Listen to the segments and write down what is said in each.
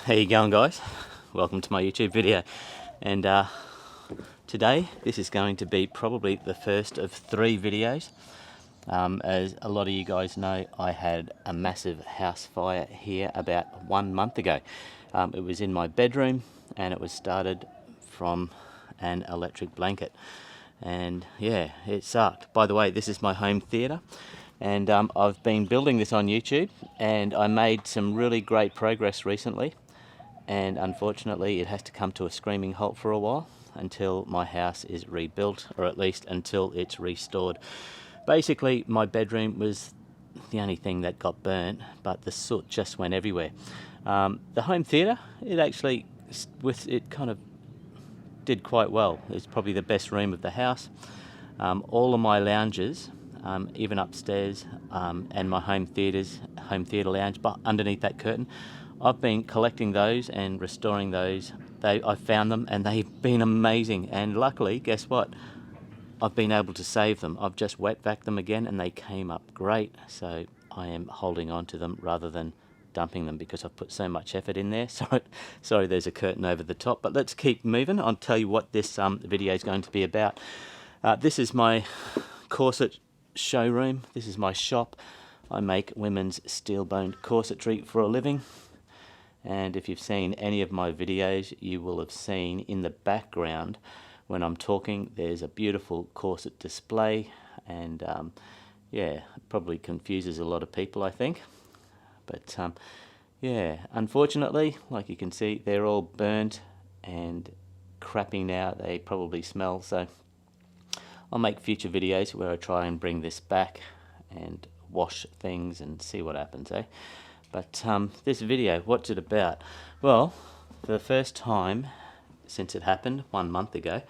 How you going, guys? Welcome to my YouTube video. And today this is going to be probably the first of 3 videos. As a lot of you guys know, I had a massive house fire here about 1 month ago. It was in my bedroom and it was started from an electric blanket. And yeah, it sucked. By the way, this is my home theatre. And I've been building this on YouTube, and I made some really great progress recently, and unfortunately it has to come to a screaming halt for a while until my house is rebuilt, or at least until it's restored. Basically, my bedroom was the only thing that got burnt, but the soot just went everywhere. The home theatre, it kind of did quite well. It's probably the best room of the house. All of my lounges, even upstairs, and my home theatre lounge, but underneath that curtain, I've been collecting those and restoring those. I found them and they've been amazing, and luckily, guess what? I've been able to save them. I've just wet vacuumed them again and they came up great, so I am holding on to them rather than dumping them because I've put so much effort in there. Sorry, there's a curtain over the top, but let's keep moving. I'll tell you what this video is going to be about. This is my corset showroom. This is my shop. I make women's steel-boned corsetry for a living. And if you've seen any of my videos, you will have seen in the background when I'm talking, there's a beautiful corset display, and yeah, it probably confuses a lot of people, I think. But yeah, unfortunately, like you can see, they're all burnt and crappy now. They probably smell, so I'll make future videos where I try and bring this back and wash things and see what happens, eh? But this video, what's it about? Well, for the first time since it happened 1 month ago,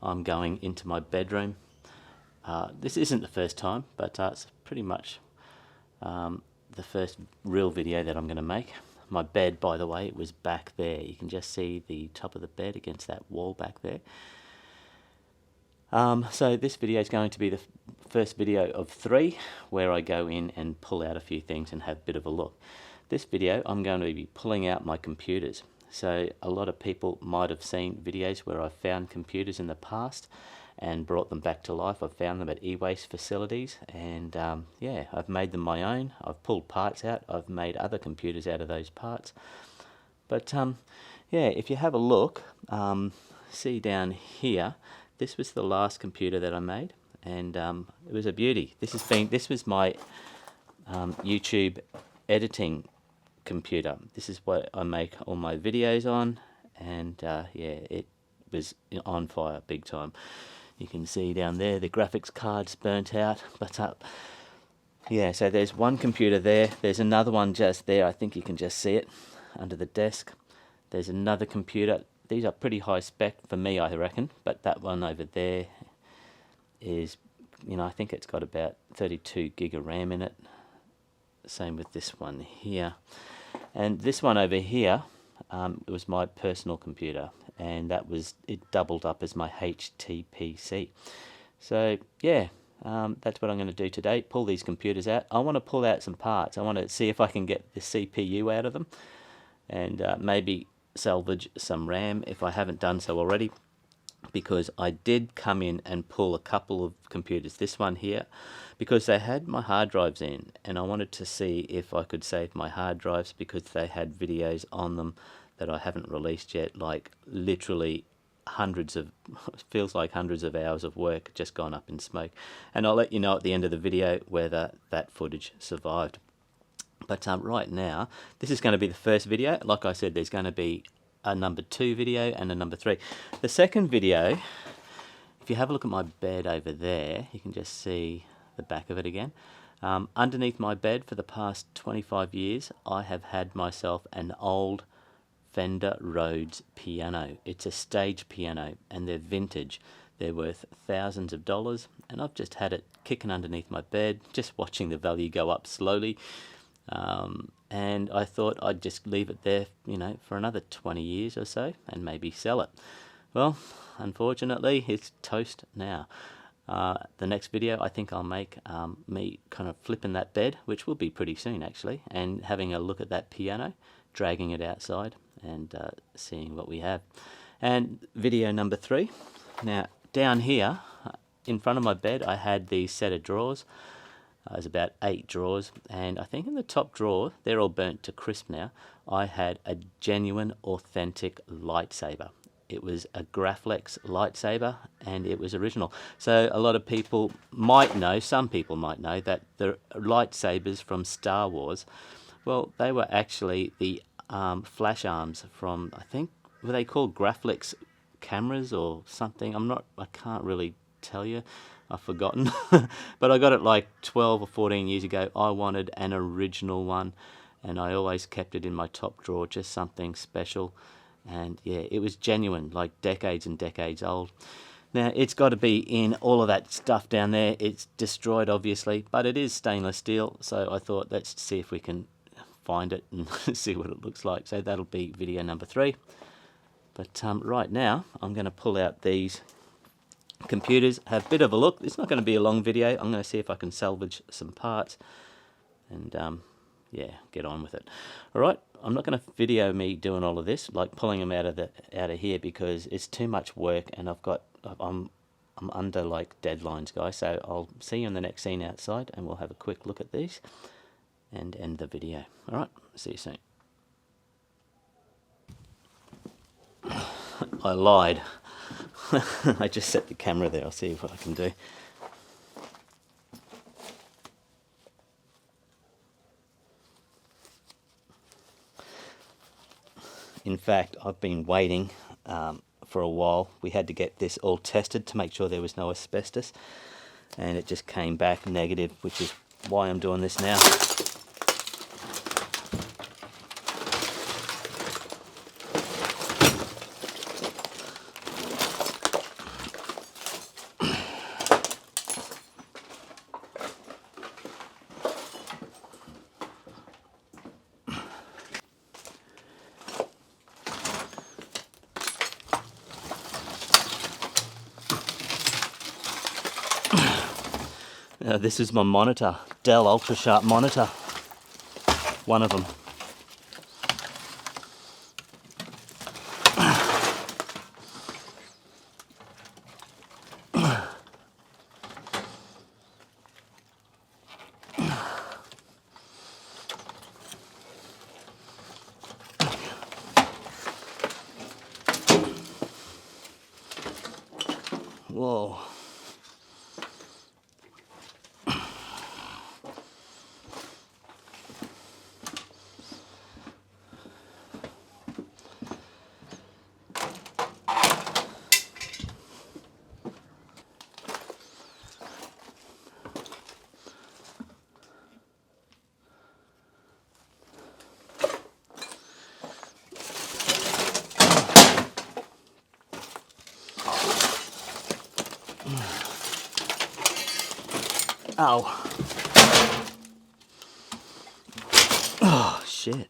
I'm going into my bedroom. This isn't the first time, but it's pretty much the first real video that I'm going to make. My bed, by the way, it was back there. You can just see the top of the bed against that wall back there. So this video is going to be the first video of 3 where I go in and pull out a few things and have a bit of a look. This video I'm going to be pulling out my computers. So a lot of people might have seen videos where I've found computers in the past and brought them back to life. I've found them at e-waste facilities, and yeah, I've made them my own. I've pulled parts out. I've made other computers out of those parts. But yeah, if you have a look, see down here, this was the last computer that I made, and it was a beauty. This was my YouTube editing computer. This is what I make all my videos on, and yeah, it was on fire big time. You can see down there the graphics card's burnt out, but yeah, so there's one computer there. There's another one just there. I think you can just see it under the desk. There's another computer. These are pretty high spec for me, I reckon, but that one over there is, you know, I think it's got about 32 gig of RAM in it. Same with this one here. And this one over here, it was my personal computer, and it doubled up as my HTPC. So yeah, that's what I'm going to do today, pull these computers out. I want to pull out some parts. I want to see if I can get the CPU out of them, and maybe salvage some RAM if I haven't done so already, because I did come in and pull a couple of computers, this one here, because they had my hard drives in, and I wanted to see if I could save my hard drives because they had videos on them that I haven't released yet, like literally feels like hundreds of hours of work just gone up in smoke. And I'll let you know at the end of the video whether that footage survived. But right now, this is going to be the first video. Like I said, there's going to be a number 2 video and a number 3. The second video, if you have a look at my bed over there, you can just see the back of it again. Underneath my bed for the past 25 years, I have had myself an old Fender Rhodes piano. It's a stage piano, and they're vintage. They're worth thousands of dollars, and I've just had it kicking underneath my bed, just watching the value go up slowly. And I thought I'd just leave it there, you know, for another 20 years or so and maybe sell it. Well, unfortunately, it's toast now. The next video I think I'll make me kind of flipping that bed, which will be pretty soon actually, and having a look at that piano, dragging it outside and seeing what we have. And video number 3. Now down here in front of my bed I had these set of drawers. There's about 8 drawers, and I think in the top drawer, they're all burnt to crisp now, I had a genuine authentic lightsaber. It was a Graflex lightsaber, and it was original. So a lot of people might know, some people might know, that the lightsabers from Star Wars, well, they were actually the flash arms from, I think, were they called Graflex cameras or something? I can't really tell you. I've forgotten. But I got it like 12 or 14 years ago. I wanted an original one, and I always kept it in my top drawer, just something special. And yeah, it was genuine, like decades and decades old. Now it's got to be in all of that stuff down there. It's destroyed obviously, but it is stainless steel, so I thought let's see if we can find it and see what it looks like. So that'll be video number 3. But right now I'm going to pull out these computers, have a bit of a look. It's not going to be a long video. I'm going to see if I can salvage some parts and yeah, get on with it. Alright, I'm not going to video me doing all of this, like pulling them out of here, because it's too much work, and I'm under like deadlines, guys. So I'll see you in the next scene outside, and we'll have a quick look at these and end the video. Alright, see you soon. I lied. I just set the camera there. I'll see what I can do. In fact, I've been waiting for a while. We had to get this all tested to make sure there was no asbestos, and it just came back negative, which is why I'm doing this now. This is my monitor, Dell Ultra Sharp monitor, one of them. Whoa. Ow. Oh, shit.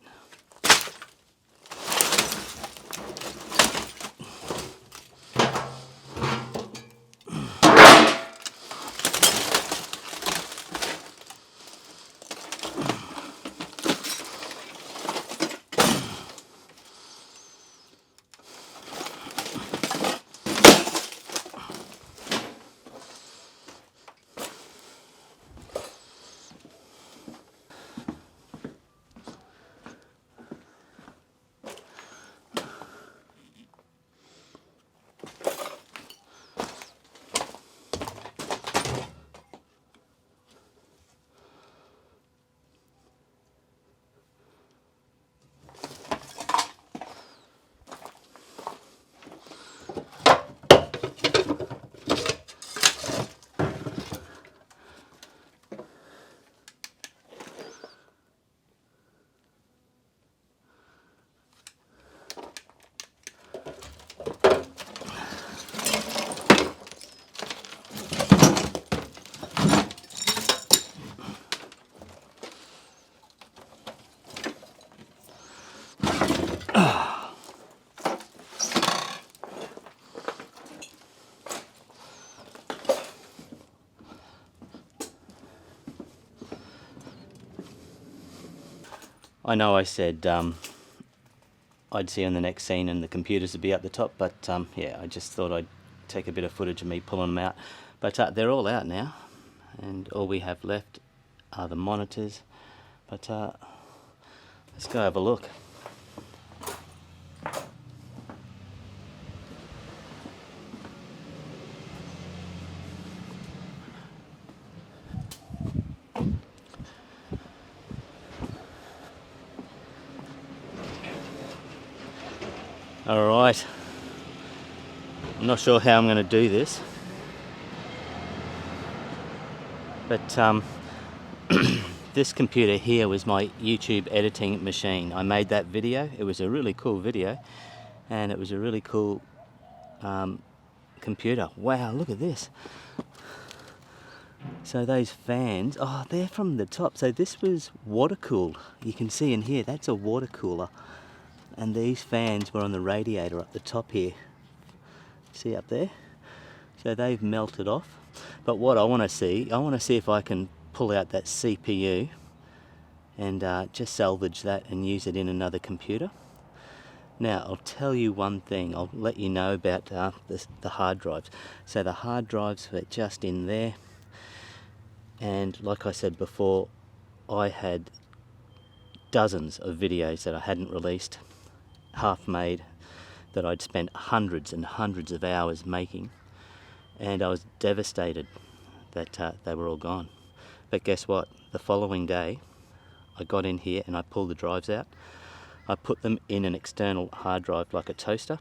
I know I said I'd see in the next scene and the computers would be at the top, but yeah, I just thought I'd take a bit of footage of me pulling them out. But they're all out now, and all we have left are the monitors. But let's go have a look. Alright, I'm not sure how I'm going to do this, but this computer here was my YouTube editing machine. I made that video. It was a really cool video, and it was a really cool computer. Wow, look at this. So those fans, oh, they're from the top. So this was water cooled. You can see in here, that's a water cooler. And these fans were on the radiator up the top here. See up there? So they've melted off. But what I want to see if I can pull out that CPU and just salvage that and use it in another computer. Now I'll tell you one thing, I'll let you know about the hard drives. So the hard drives were just in there, and like I said before, I had dozens of videos that I hadn't released, half made, that I'd spent hundreds and hundreds of hours making, and I was devastated that they were all gone. But guess what? The following day I got in here and I pulled the drives out. I put them in an external hard drive like a toaster,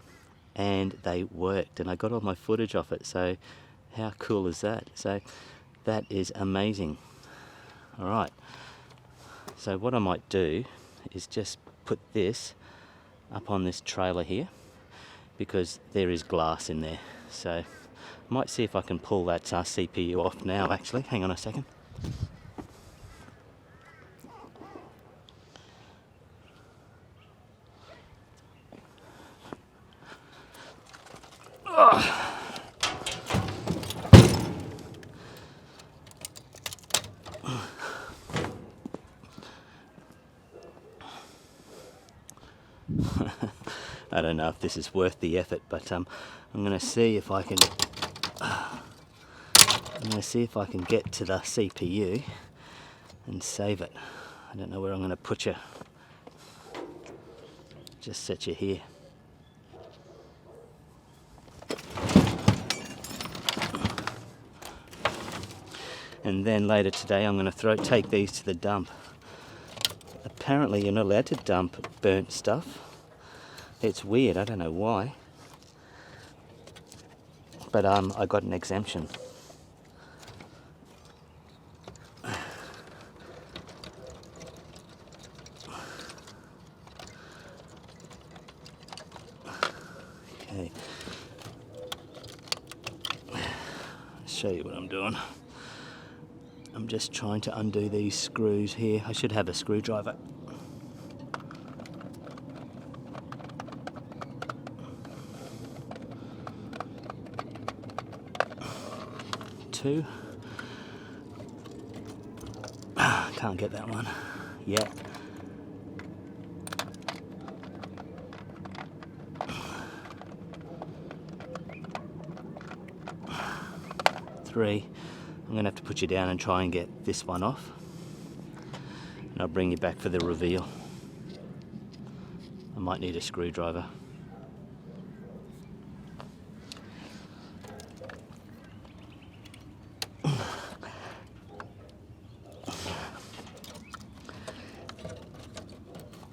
and they worked, and I got all my footage off it. So how cool is that? So that is amazing. Alright, so what I might do is just put this up on this trailer here, because there is glass in there. So I might see if I can pull that CPU off now actually. Hang on a second. I don't know if this is worth the effort, but I'm going to see if I can. I'm going to see if I can get to the CPU and save it. I don't know where I'm going to put you. Just set you here. And then later today I'm going to take these to the dump. Apparently you're not allowed to dump burnt stuff. It's weird, I don't know why. But I got an exemption. Okay. Let's show you what I'm doing. I'm just trying to undo these screws here. I should have a screwdriver. Two. Can't get that one yet. Three. I'm going to have to put you down and try and get this one off, and I'll bring you back for the reveal. I might need a screwdriver.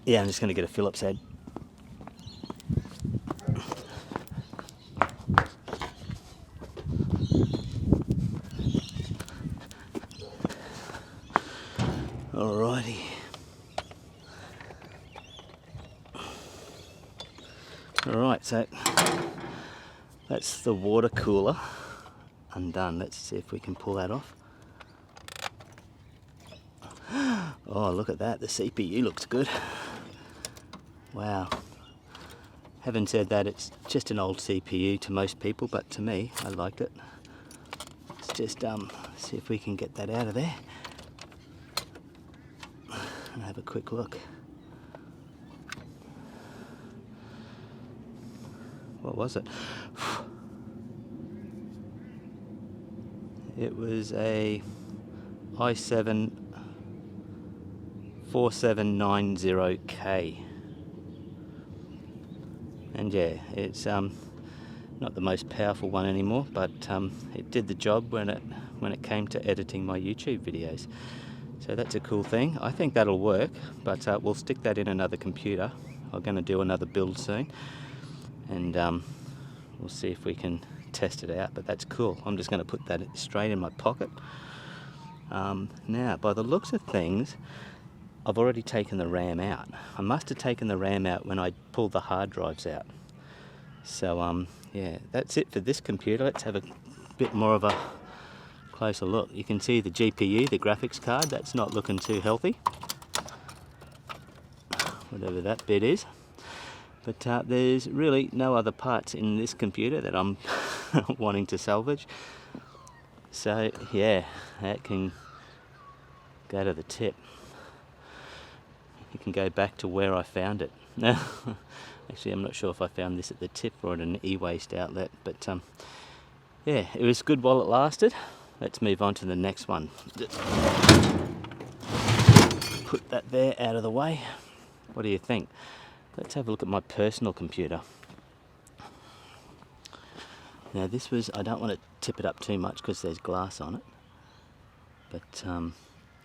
Yeah, I'm just going to get a Phillips head. Alrighty. Alright, so that's the water cooler undone. Let's see if we can pull that off. Oh, look at that, the CPU looks good. Wow. Having said that, it's just an old CPU to most people, but to me, I liked it. Let's just see if we can get that out of there and have a quick look. what was it? It was a i7 4790K, and yeah, it's not the most powerful one anymore, but it did the job when it came to editing my YouTube videos. So that's a cool thing. I think that'll work, but we'll stick that in another computer. I'm going to do another build soon, and we'll see if we can test it out, but that's cool. I'm just going to put that straight in my pocket. Now, by the looks of things, I've already taken the RAM out. I must have taken the RAM out when I pulled the hard drives out. So yeah, that's it for this computer. Let's have a bit more of a closer look. You can see the GPU, the graphics card, that's not looking too healthy, whatever that bit is. But there's really no other parts in this computer that I'm wanting to salvage. So yeah, that can go to the tip. You can go back to where I found it. Actually, I'm not sure if I found this at the tip or at an e-waste outlet, but yeah, it was good while it lasted. Let's move on to the next one. Put that there out of the way. What do you think? Let's have a look at my personal computer. Now this was, I don't want to tip it up too much because there's glass on it, but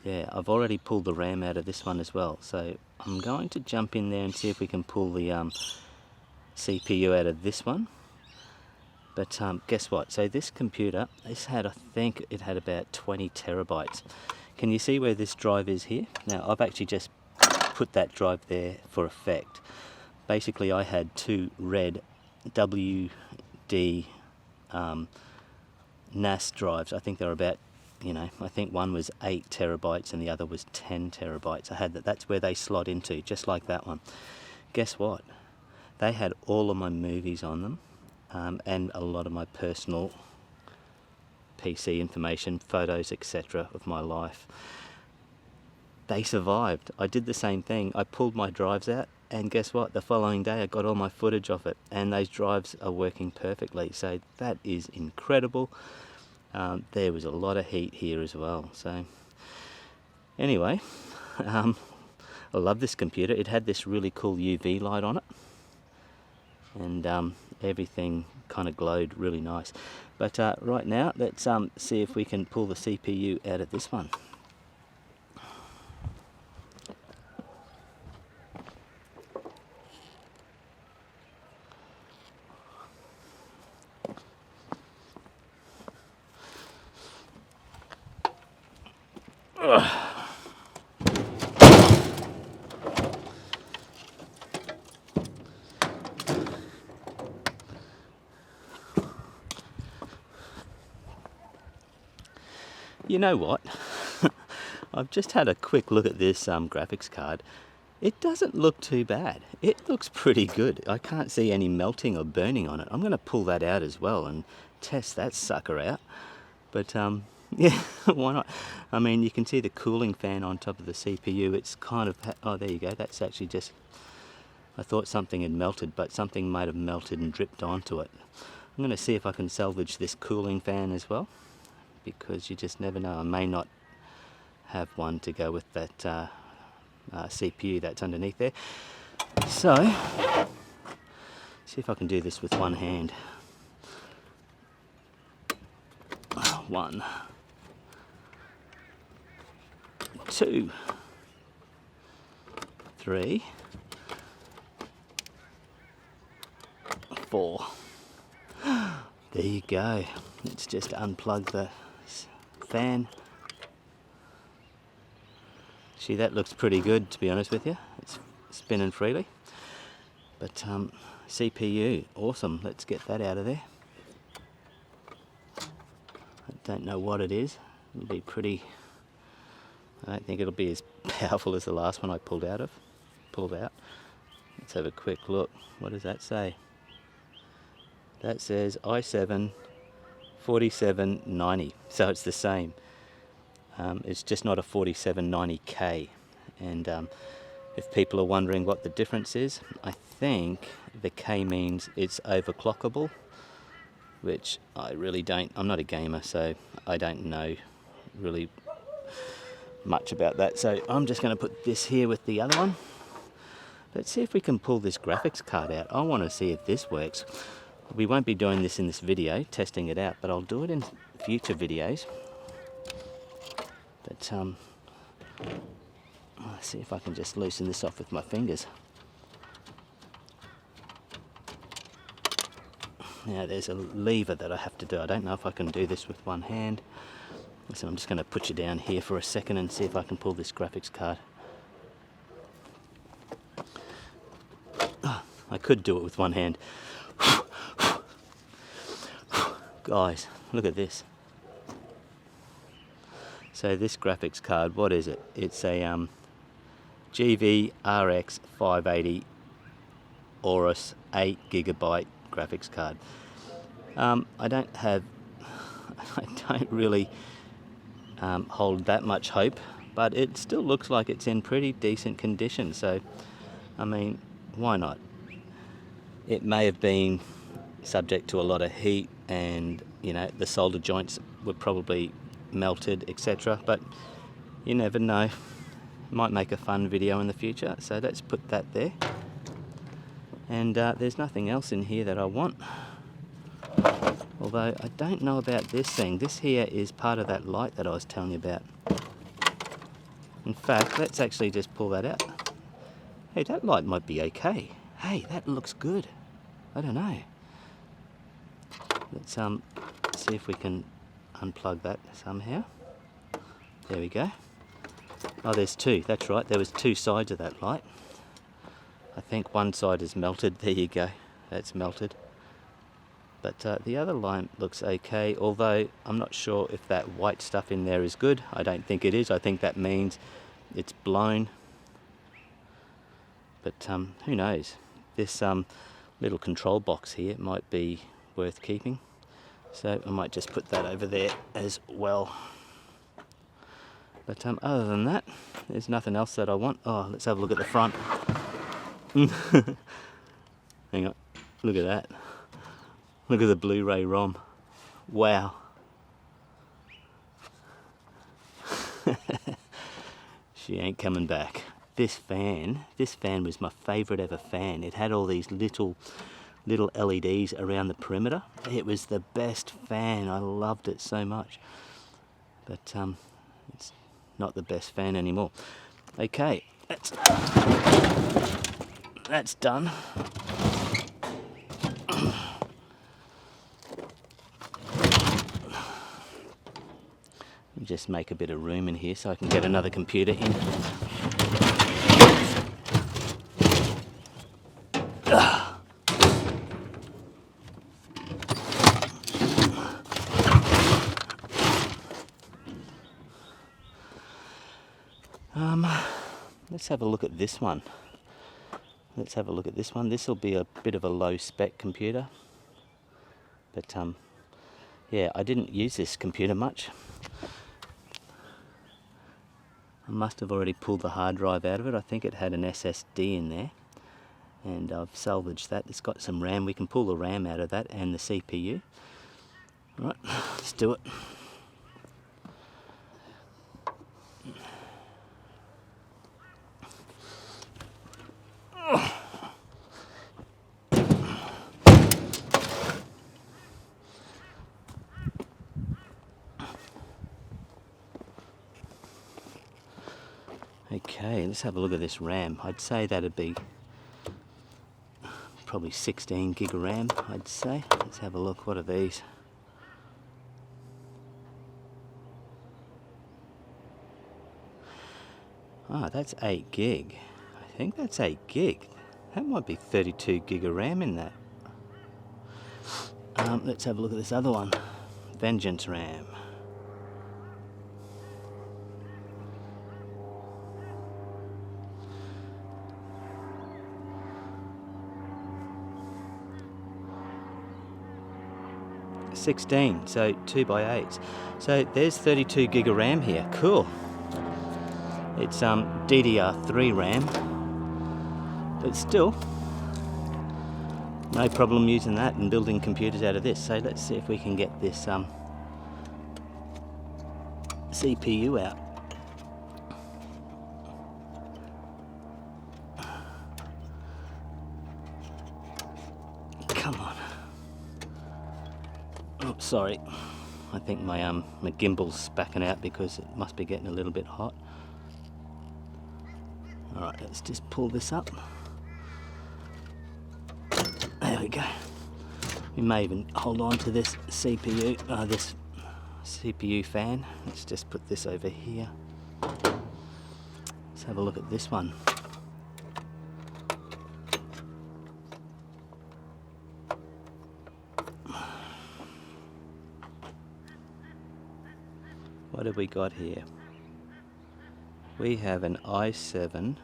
yeah, I've already pulled the RAM out of this one as well, so I'm going to jump in there and see if we can pull the CPU out of this one. But guess what? So this computer, this had, I think it had about 20 terabytes. Can you see where this drive is here? Now I've actually just put that drive there for effect. Basically I had two red WD NAS drives. I think they're about, I think one was 8 terabytes and the other was 10 terabytes. I had that. That's where they slot into, just like that one. Guess what? They had all of my movies on them, and a lot of my personal PC information, photos, etc. of my life. They survived. I did the same thing. I pulled my drives out, and guess what? The following day I got all my footage of it, and those drives are working perfectly. So that is incredible. There was a lot of heat here as well. So anyway, I love this computer. It had this really cool UV light on it, and everything kind of glowed really nice. But right now, let's see if we can pull the CPU out of this one. You know what? I've just had a quick look at this graphics card. It doesn't look too bad. It looks pretty good. I can't see any melting or burning on it. I'm going to pull that out as well and test that sucker out. But yeah, why not? I mean, you can see the cooling fan on top of the CPU. It's kind of, oh, there you go. That's actually just, I thought something had melted, but something might have melted and dripped onto it. I'm going to see if I can salvage this cooling fan as well, because you just never know. I may not have one to go with that CPU that's underneath there. So, see if I can do this with one hand. 1, 2, 3, 4. There you go. Let's just unplug the fan. See, that looks pretty good, to be honest with you. It's spinning freely. But CPU, awesome. Let's get that out of there. I don't know what it is. It'll be pretty, I don't think it'll be as powerful as the last one I pulled out. Let's have a quick look. What does that say? That says i7 4790, so it's the same. It's just not a 4790K. And if people are wondering what the difference is, I think the K means it's overclockable, which I really don't, I'm not a gamer, so I don't know really much about that. So I'm just going to put this here with the other one. Let's see if we can pull this graphics card out. I want to see if this works. We won't be doing this in this video, testing it out, but I'll do it in future videos. But let's see if I can just loosen this off with my fingers. Now there's a lever that I have to do. I don't know if I can do this with one hand. So I'm just going to put you down here for a second and see if I can pull this graphics card. Oh, I could do it with one hand. Guys, look at this. So this graphics card, what is it? It's a GV-RX 580 Aorus 8GB graphics card. I don't really hold that much hope, but it still looks like it's in pretty decent condition. So, I mean, why not? It may have been subject to a lot of heat, and you know, the solder joints were probably melted, etc. But you never know. Might make a fun video in the future. So let's put that there. And there's nothing else in here that I want. Although I don't know about this thing. This here is part of that light that I was telling you about. In fact, let's actually just pull that out. Hey, that light might be okay. Hey, that looks good. I don't know. Let's see if we can unplug that somehow. There we go. Oh, there's two. That's right. There was two sides of that light. I think one side is melted. There you go. That's melted. But the other line looks okay, although I'm not sure if that white stuff in there is good. I don't think it is. I think that means it's blown. But who knows? This little control box here might be worth keeping. So I might just put that over there as well. But other than that, there's nothing else that I want. Oh, let's have a look at the front. Hang on, look at that. Look at the Blu-ray ROM. Wow. She ain't coming back. This fan was my favourite ever fan. It had all these little LEDs around the perimeter. It was the best fan. I loved it so much. But it's not the best fan anymore. Okay, that's done. Just make a bit of room in here so I can get another computer in. Let's have a look at this one. Let's have a look at this one. This will be a bit of a low spec computer. But yeah, I didn't use this computer much. I must have already pulled the hard drive out of it. I think it had an SSD in there, and I've salvaged that. It's got some RAM. We can pull the RAM out of that and the CPU. Right, let's do it. Okay, let's have a look at this RAM. I'd say that'd be probably 16 gig of RAM, I'd say. Let's have a look. What are these? Ah, that's 8 gig. I think that's 8 gig. That might be 32 gig of RAM in that. Let's have a look at this other one. Vengeance RAM. .16, so 2x8s. So there's 32 gig of RAM here. Cool. It's DDR3 RAM, but still, no problem using that and building computers out of this. So let's see if we can get this CPU out. Come on. Oh, sorry. I think my gimbal's backing out because it must be getting a little bit hot. Alright, let's just pull this up. There we go. We may even hold on to this CPU fan. Let's just put this over here. Let's have a look at this one. What have we got here? We have an i7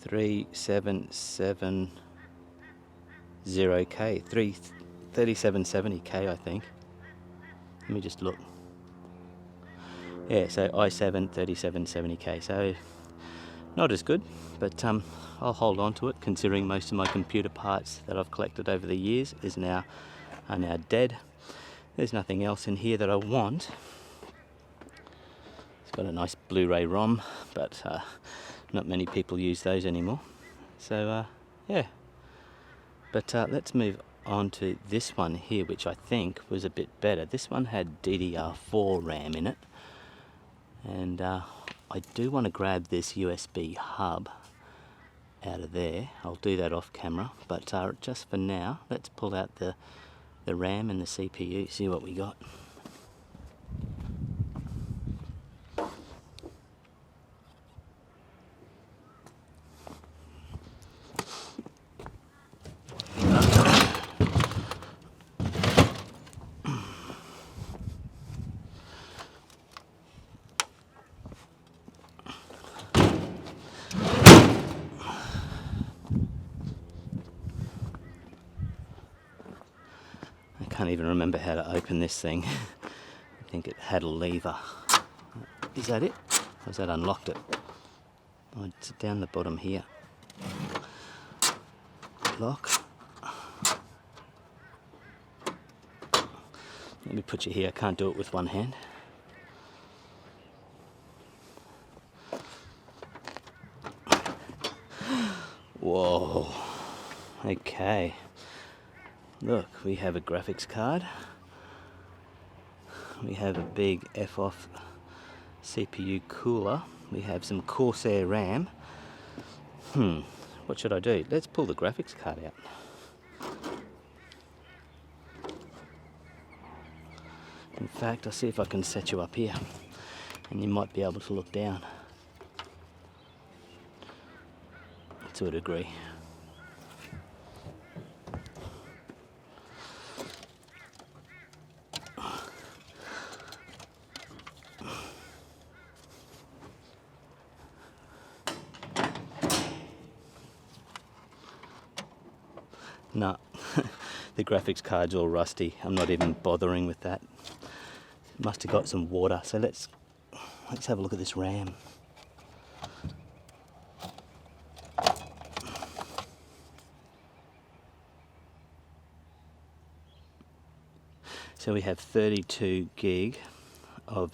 3770K, 3770K I think. Let me just look. Yeah, so i7 3770K, so not as good, but I'll hold on to it, considering most of my computer parts that I've collected over the years are now dead. There's nothing else in here that I want. It's got a nice Blu-ray ROM, but not many people use those anymore. So yeah, but let's move on to this one here, which I think was a bit better. This one had DDR4 RAM in it, and I do want to grab this USB hub out of there. I'll do that off camera, but just for now, let's pull out the RAM and the CPU, see what we got. I can't even remember how to open this thing. I think it had a lever. Is that it? Or has that unlocked it? Oh, it's down the bottom here. Lock. Let me put you here. I can't do it with one hand. Whoa. Okay. Look, we have a graphics card. We have a big F-off CPU cooler. We have some Corsair RAM. What should I do? Let's pull the graphics card out. In fact, I'll see if I can set you up here, and you might be able to look down to a degree. No, the graphics card's all rusty. I'm not even bothering with that. It must have got some water. So let's have a look at this RAM. So we have 32 gig of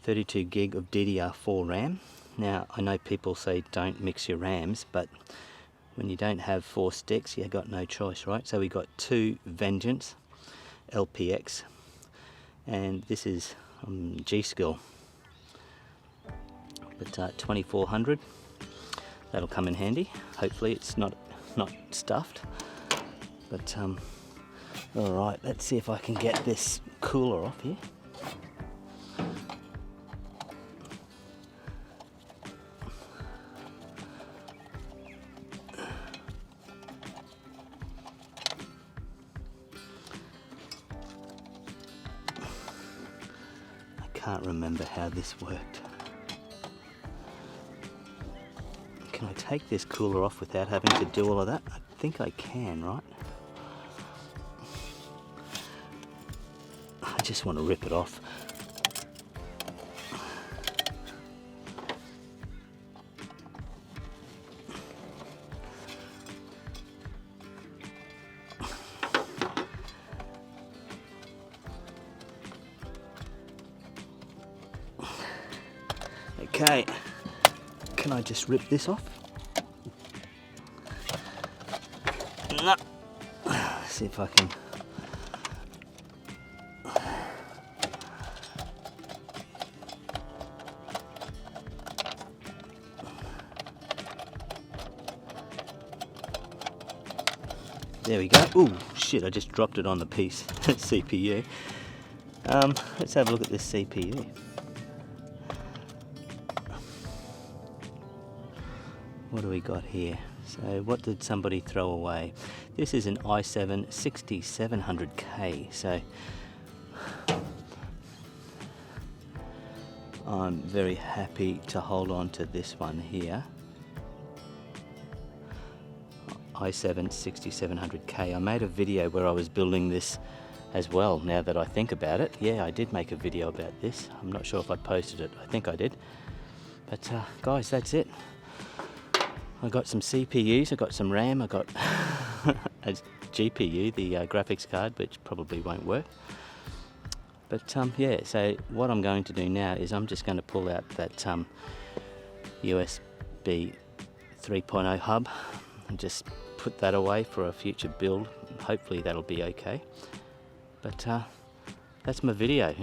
DDR4 RAM. Now I know people say don't mix your RAMs, but when you don't have 4 sticks, you've got no choice, right? So we got 2 Vengeance LPX, and this is G-Skill, but 2400. That'll come in handy. Hopefully it's not stuffed. But all right, let's see if I can get this cooler off here. I can't remember how this worked. Can I take this cooler off without having to do all of that? I think I can, right? I just want to rip it off. Okay, can I just rip this off? No. Let's see if I can. There we go. Ooh, shit, I just dropped it on the piece. CPU. Let's have a look at this CPU. What do we got here? So what did somebody throw away? This is an i7 6700K. So I'm very happy to hold on to this one here. i7 6700K. I made a video where I was building this as well, now that I think about it. Yeah, I did make a video about this. I'm not sure if I posted it. I think I did. But guys, that's it. I got some CPUs, I got some RAM, I got a GPU, the graphics card, which probably won't work. But yeah, so what I'm going to do now is I'm just going to pull out that USB 3.0 hub and just put that away for a future build. Hopefully that'll be okay. But that's my video.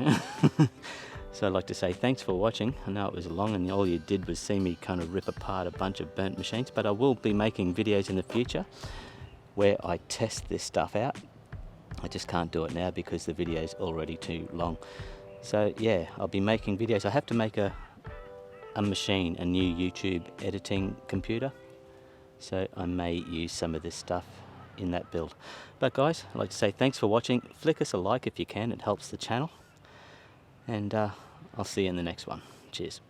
So I'd like to say thanks for watching. I know it was long and all you did was see me kind of rip apart a bunch of burnt machines, but I will be making videos in the future where I test this stuff out. I just can't do it now because the video is already too long. So yeah, I'll be making videos. I have to make a machine, a new YouTube editing computer. So I may use some of this stuff in that build. But guys, I'd like to say thanks for watching. Flick us a like if you can, it helps the channel. And I'll see you in the next one. Cheers.